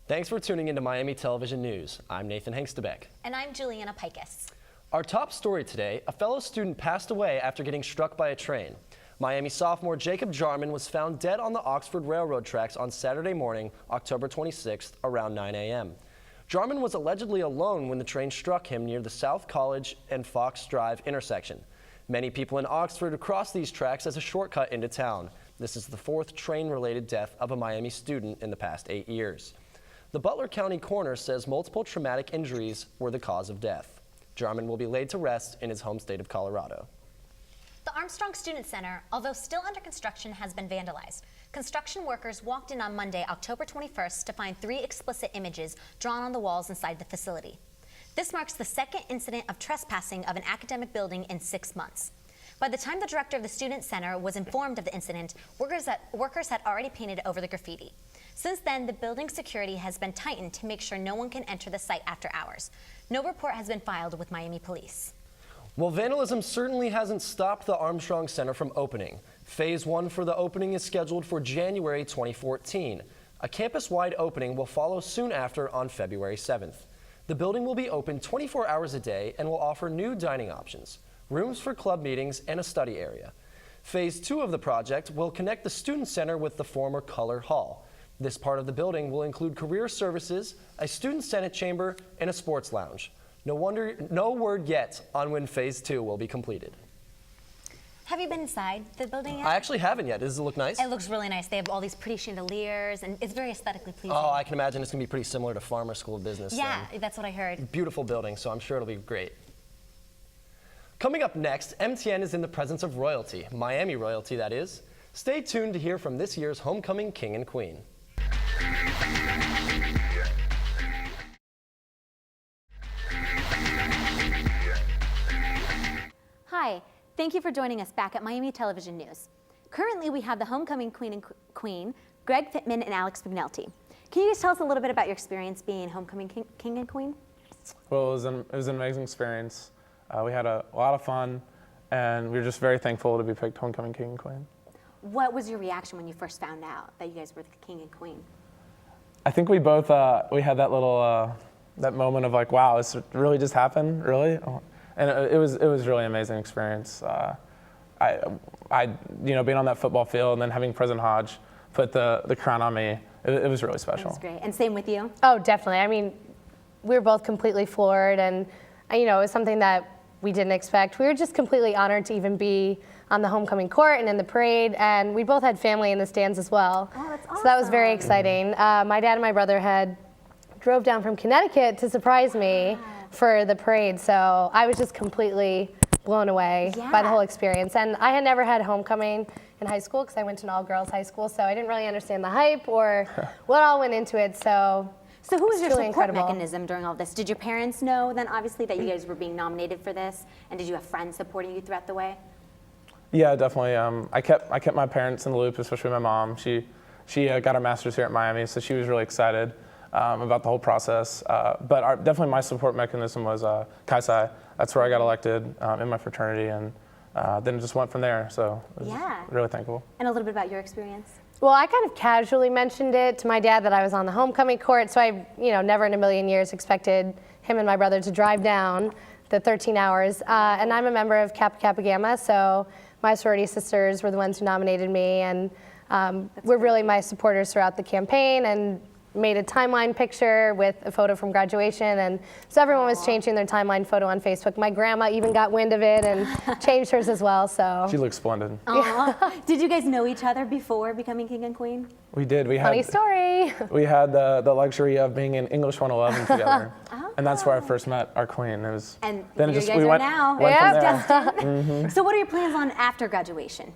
Thanks for tuning into Miami Television News. I'm Nathan Hengstebeck. And I'm Juliana Pikus. Our top story today, a fellow student passed away after getting struck by a train. Miami sophomore Jacob Jarman was found dead on the Oxford Railroad tracks on Saturday morning, October 26th, around 9 a.m. Jarman was allegedly alone when the train struck him near the South College and Fox Drive intersection. Many people in Oxford cross these tracks as a shortcut into town. This is the fourth train-related death of a Miami student in the past 8 years. The Butler County coroner says multiple traumatic injuries were the cause of death. Jarman will be laid to rest in his home state of Colorado. The Armstrong Student Center, although still under construction, has been vandalized. Construction workers walked in on Monday, October 21st, to find 3 explicit images drawn on the walls inside the facility. This marks the second incident of trespassing of an academic building in 6 months. By the time the director of the Student Center was informed of the incident, workers had already painted over the graffiti. Since then, the building security has been tightened to make sure no one can enter the site after hours. No report has been filed with Miami police. Well, vandalism certainly hasn't stopped the Armstrong Center from opening. Phase 1 for the opening is scheduled for January 2014. A campus-wide opening will follow soon after on February 7th. The building will be open 24 hours a day and will offer new dining options, rooms for club meetings, and a study area. Phase 2 of the project will connect the Student Center with the former Color Hall. This part of the building will include career services, a student senate chamber, and a sports lounge. No word yet on when Phase 2 will be completed. Have you been inside the building yet? I actually haven't yet. Does it look nice? It looks really nice. They have all these pretty chandeliers, and it's very aesthetically pleasing. Oh, I can imagine it's going to be pretty similar to Farmer School of Business. Yeah, that's what I heard. Beautiful building, so I'm sure it'll be great. Coming up next, MTN is in the presence of royalty, Miami royalty that is. Stay tuned to hear from this year's homecoming king and queen. Hi, thank you for joining us back at Miami Television News. Currently, we have the homecoming queen, Greg Pittman and Alex Pignelti. Can you guys tell us a little bit about your experience being homecoming king and queen? Well, it was an amazing experience. We had a lot of fun, and we were just very thankful to be picked homecoming king and queen. What was your reaction when you first found out that you guys were the king and queen? I think we both we had that little that moment of like, wow, this really just happened, really, and it was really an amazing experience. I being on that football field and then having President Hodge put the crown on me, it was really special. That's great. And same with you? Oh, definitely. I mean, we were both completely floored, and it was something that we didn't expect. We were just completely honored to even be on the homecoming court and in the parade, and we both had family in the stands as well. Oh, that's awesome. So that was very exciting. My dad and my brother drove down from Connecticut to surprise me for the parade, so I was just completely blown away by the whole experience. And I had never had homecoming in high school because I went to an all-girls high school, so I didn't really understand the hype or what all went into it. So who was your really support incredible mechanism during all this? Did your parents know then, obviously, that you guys were being nominated for this? And did you have friends supporting you throughout the way? Yeah, definitely. I kept my parents in the loop, especially my mom. She got her master's here at Miami, so she was really excited about the whole process. But definitely my support mechanism was Chi Psi. That's where I got elected in my fraternity, and then it just went from there. So I was really thankful. And a little bit about your experience? Well, I kind of casually mentioned it to my dad that I was on the homecoming court, so I, never in a million years expected him and my brother to drive down the 13 hours. And I'm a member of Kappa Kappa Gamma, so my sorority sisters were the ones who nominated me, and were really my supporters throughout the campaign, and made a timeline picture with a photo from graduation, and so everyone was changing their timeline photo on Facebook. My grandma even got wind of it and changed hers as well. So she looks splendid. Did you guys know each other before becoming king and queen? We did. Funny story. We had the luxury of being in English 111 together, and that's where I first met our queen. It was, and then here just, you guys we are went, now. went from there. So what are your plans on after graduation?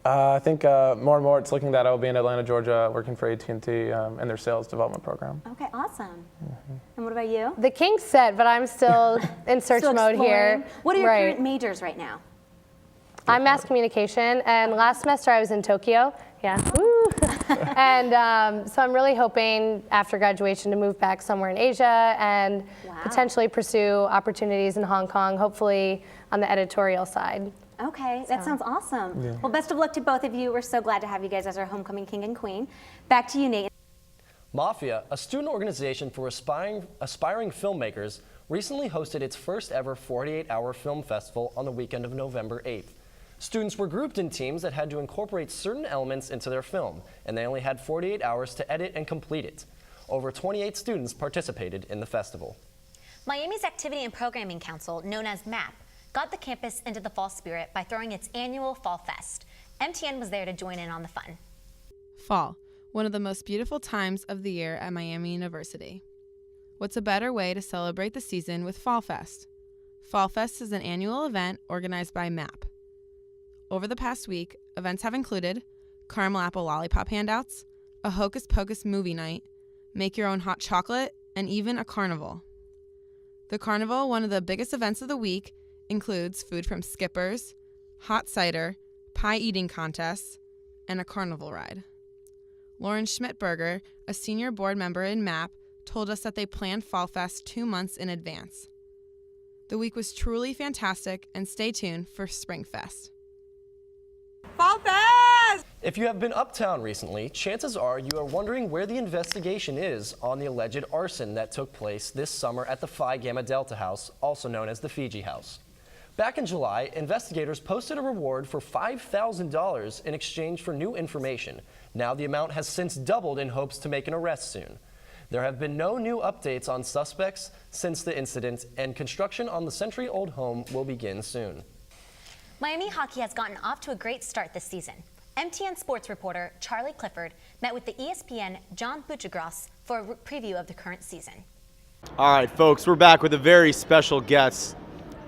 I think more and more it's looking that I will be in Atlanta, Georgia, working for AT&T in their sales development program. Okay, awesome. And what about you? The King's set, but I'm still in search mode here. What are your current majors right now? I'm mass communication, and last semester I was in Tokyo. Yeah. Woo. And so I'm really hoping after graduation to move back somewhere in Asia and potentially pursue opportunities in Hong Kong, hopefully on the editorial side. Okay, that sounds awesome. Well, best of luck to both of you. We're so glad to have you guys as our homecoming king and queen. Back to you, Nate. Mafia, a student organization for aspiring filmmakers, recently hosted its first ever 48-hour film festival on the weekend of November 8th. Students were grouped in teams that had to incorporate certain elements into their film, and they only had 48 hours to edit and complete it. Over 28 students participated in the festival. Miami's Activity and Programming Council, known as MAP, got the campus into the fall spirit by throwing its annual Fall Fest. MTN was there to join in on the fun. Fall, one of the most beautiful times of the year at Miami University. What's a better way to celebrate the season with Fall Fest? Fall Fest is an annual event organized by MAP. Over the past week, events have included caramel apple lollipop handouts, a hocus pocus movie night, make your own hot chocolate, and even a carnival. The carnival, one of the biggest events of the week, includes food from Skippers, hot cider, pie eating contests, and a carnival ride. Lauren Schmidtberger, a senior board member in MAP, told us that they planned Fall Fest 2 months in advance. The week was truly fantastic, and stay tuned for Spring Fest. Fall Fest! If you have been uptown recently, chances are you are wondering where the investigation is on the alleged arson that took place this summer at the Phi Gamma Delta House, also known as the Fiji House. Back in July, investigators posted a reward for $5,000 in exchange for new information. Now the amount has since doubled in hopes to make an arrest soon. There have been no new updates on suspects since the incident, and construction on the century-old home will begin soon. Miami hockey has gotten off to a great start this season. MTN sports reporter Charlie Clifford met with the ESPN John Buccigross for a preview of the current season. All right, folks, we're back with a very special guest,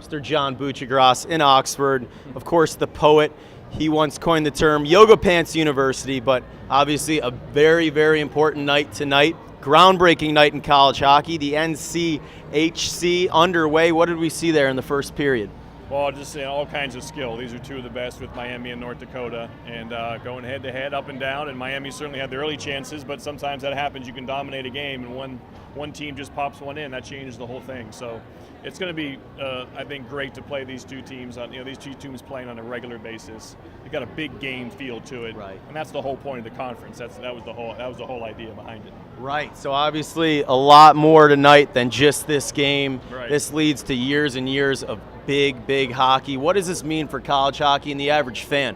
Mr. John Buccigross in Oxford. Of course, the poet. He once coined the term Yoga Pants University, but obviously a very, very important night tonight. Groundbreaking night in college hockey. The NCHC underway. What did we see there in the first period? Well, just all kinds of skill. These are two of the best with Miami and North Dakota, and going head-to-head, up and down. And Miami certainly had the early chances, but sometimes that happens. You can dominate a game, and one team just pops one in. That changes the whole thing. So it's going to be, I think, great to play these two teams. These two teams playing on a regular basis. They've got a big game feel to it, right? And that's the whole point of the conference. That was the whole idea behind it. Right. So obviously a lot more tonight than just this game. Right. This leads to years and years of big hockey. What does this mean for college hockey and the average fan?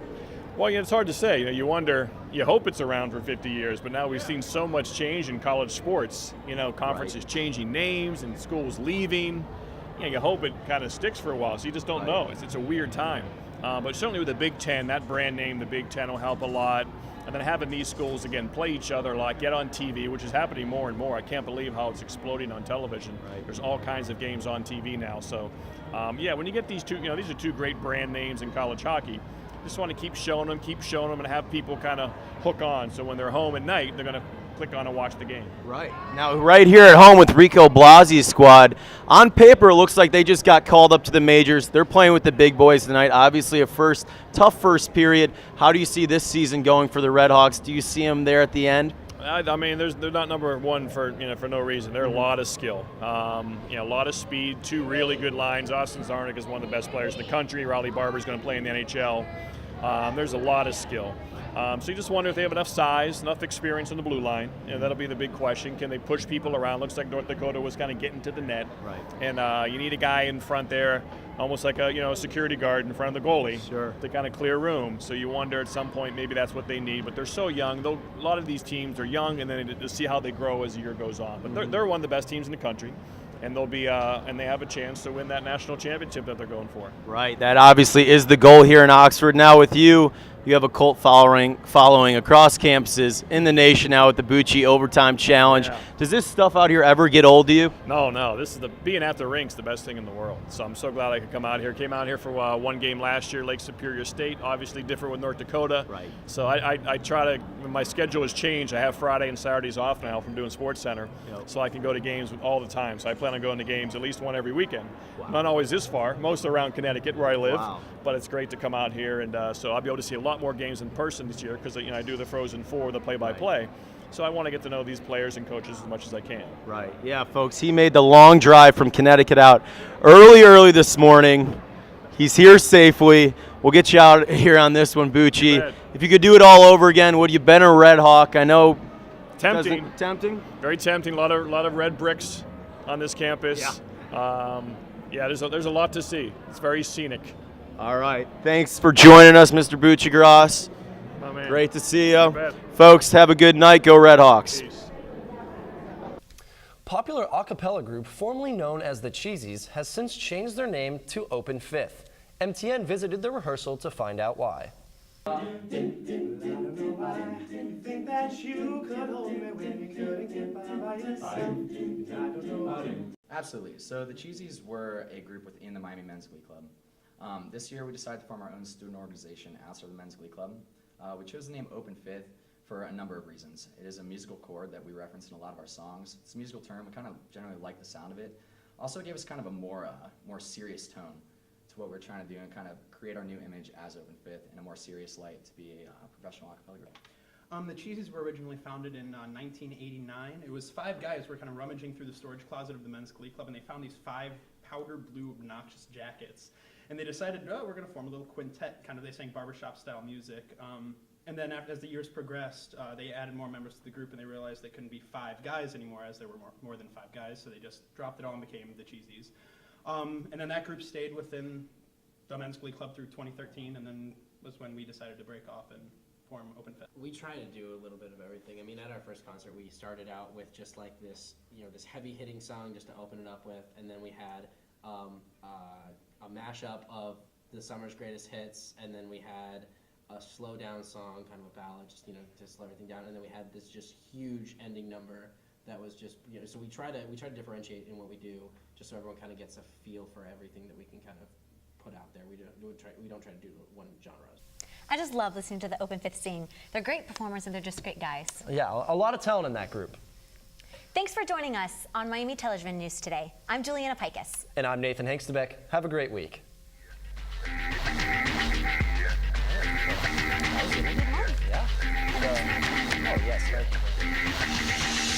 Well, it's hard to say. You wonder, you hope it's around for 50 years, but now we've seen so much change in college sports. Conferences changing names and schools leaving. You hope it kind of sticks for a while, so you just don't know. It's a weird time. But certainly with the Big Ten, that brand name, the Big Ten, will help a lot. And then having these schools, again, play each other a lot, get on TV, which is happening more and more. I can't believe how it's exploding on television. Right. There's all kinds of games on TV now. So, when you get these two, these are two great brand names in college hockey. Just want to keep showing them, and have people kind of hook on. So when they're home at night, they're going to click on and watch the game. Right. Now, right here at home with Rico Blasi's squad, on paper it looks like they just got called up to the majors. They're playing with the big boys tonight. Obviously a tough first period. How do you see this season going for the Red Hawks? Do you see them there at the end? I mean, they're not number one for no reason. They're a lot of skill, a lot of speed. Two really good lines. Austin Zarnik is one of the best players in the country. Riley Barber's going to play in the NHL. There's a lot of skill. So you just wonder if they have enough size, enough experience on the blue line. That'll be the big question. Can they push people around? Looks like North Dakota was kind of getting to the net. Right. And you need a guy in front there, almost like a security guard in front of the goalie, to kind of clear room. So you wonder at some point maybe that's what they need. But they're so young. A lot of these teams are young, and then to see how they grow as the year goes on. But they're one of the best teams in the country. And they'll be, and they have a chance to win that national championship that they're going for. Right. That obviously is the goal here in Oxford. Now with you, you have a cult following across campuses in the nation now with the Bucci Overtime Challenge. Yeah. Does this stuff out here ever get old to you? No. This is being at the rink's the best thing in the world. So I'm so glad I could come out here. Came out here for one game last year, Lake Superior State. Obviously different with North Dakota. Right. So I try to. My schedule has changed. I have Friday and Saturdays off now from doing Sports Center, so I can go to games all the time. So I plan on going to games at least one every weekend. Wow. Not always this far. Most around Connecticut where I live. Wow. But it's great to come out here, and so I'll be able to see a lot more games in person this year because I do the Frozen Four, the play-by-play. Right. So I want to get to know these players and coaches as much as I can. Right. Yeah, folks, he made the long drive from Connecticut out early this morning. He's here safely. We'll get you out here on this one, Bucci. If you could do it all over again, would you been a Red Hawk? I know Tempting. Tempting? Very tempting. A lot of red bricks on this campus. Yeah. There's a lot to see. It's very scenic. All right. Thanks for joining us, Mr. Buccigross. My man. Great to see you. bet. Folks, have a good night. Go Red Hawks. Peace. Popular a cappella group formerly known as the Cheesies has since changed their name to Open Fifth. MTN visited the rehearsal to find out why. Absolutely. So the Cheesies were a group within the Miami Men's Glee Club. This year we decided to form our own student organization after the Men's Glee Club. We chose the name Open Fifth for a number of reasons. It is a musical chord that we reference in a lot of our songs. It's a musical term. We kind of generally like the sound of it. Also it gave us kind of a more serious tone to what we're trying to do and kind of create our new image as Open Fifth in a more serious light to be a professional a cappella group. The Cheesies were originally founded in 1989. It was 5 guys who were kind of rummaging through the storage closet of the Men's Glee Club, and they found these 5 powder blue obnoxious jackets. And they decided, oh, we're going to form a little quintet, kind of they sang barbershop-style music. And then as the years progressed, they added more members to the group, and they realized they couldn't be 5 guys anymore, as there were more than 5 guys, so they just dropped it all and became the Cheesies. And then that group stayed within the Men's Glee Club through 2013, and then was when we decided to break off and form Open Fifth. We try to do a little bit of everything. I mean, at our first concert, we started out with just like this, this heavy-hitting song just to open it up with, and then we had a mashup of the summer's greatest hits, and then we had a slow down song, kind of a ballad, just to slow everything down, and then we had this just huge ending number that was just so we try to differentiate in what we do, just so everyone kind of gets a feel for everything that we can kind of put out there. We don't try to do one genre. I just love listening to the Open Fifth sing. They're great performers and they're just great guys. Yeah, a lot of talent in that group. Thanks for joining us on Miami Television News today. I'm Juliana Pikus. And I'm Nathan Hengstebeck. Have a great week. Yeah. Oh, yes, thank you.